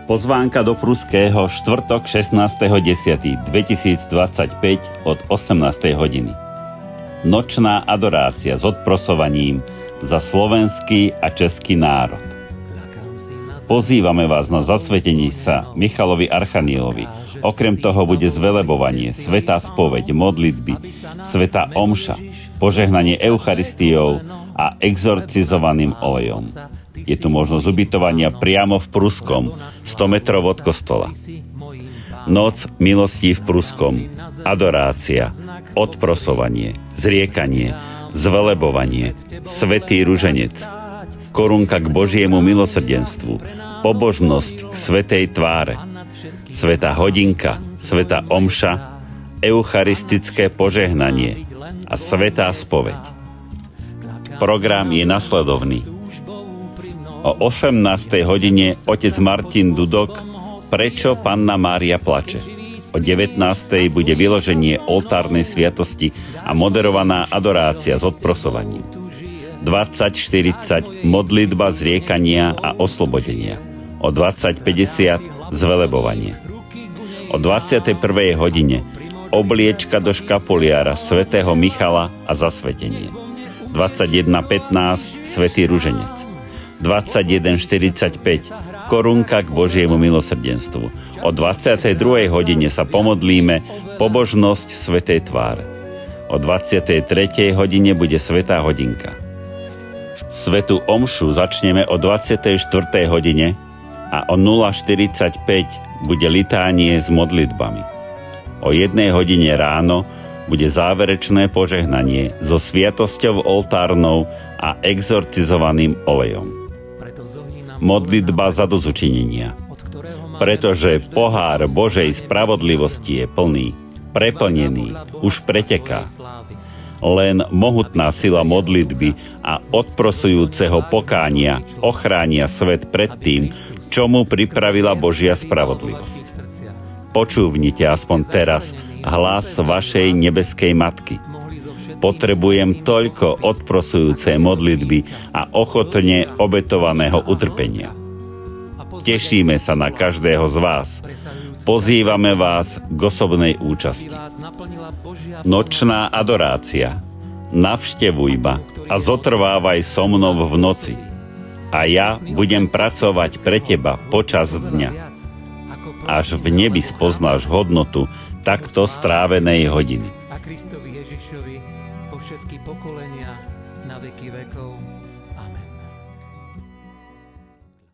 Pozvánka do Pruského štvrtok 16.10.2025 od 18. hodiny. Nočná adorácia s odprosovaním za slovenský a český národ. Pozývame vás na zasvetenie sa Michalovi Archanielovi. Okrem toho bude zvelebovanie, svätá spoveď, modlitby, svätá omša, požehnanie Eucharistiou a exorcizovaným olejom. Je tu možnosť ubytovania priamo v Pruskom, 100 metrov od kostola. Noc milostí v Pruskom, adorácia, odprosovanie, zriekanie, zvelebovanie, svätý ruženec, korunka k Božiemu milosrdenstvu, pobožnosť k svätej tváre, svätá hodinka, svätá omša, eucharistické požehnanie a svätá spoveď. Program je nasledovný. O 18. hodine otec Martin Dudok Prečo Panna Mária plače. O 19. bude vyloženie oltárnej sviatosti a moderovaná adorácia s odprosovaním. 20:40 modlitba zriekania a oslobodenia. O 20:50 zvelebovanie. O 21. hodine obliečka do škapuliára svätého Michala a zasvetenie. 21:15 svätý ruženec. 21:45 korunka k Božiemu milosrdenstvu. O 22. hodine sa pomodlíme pobožnosť svätej tváre. O 23. hodine bude svätá hodinka. Svätú omšu začneme o 24. hodine a o 0:45 bude litánie s modlitbami. O 1 hodine ráno bude záverečné požehnanie so sviatosťou oltárnou a exorcizovaným olejom. Modlitba zadozučinenia. Pretože pohár Božej spravodlivosti je plný, preplnený, už preteká. Len mohutná sila modlitby a odprosujúceho pokánia ochránia svet pred tým, čo mu pripravila Božia spravodlivosť. Počúvnite aspoň teraz hlas vašej nebeskej matky. Potrebujem toľko odprosujúcej modlitby a ochotne obetovaného utrpenia. Tešíme sa na každého z vás. Pozývame vás k osobnej účasti. Nočná adorácia. Navštevuj ma a zotrvávaj so mnou v noci. A ja budem pracovať pre teba počas dňa. Až v nebi spoznáš hodnotu takto strávenej hodiny. Kristovi Ježišovi po všetky pokolenia na veky vekov.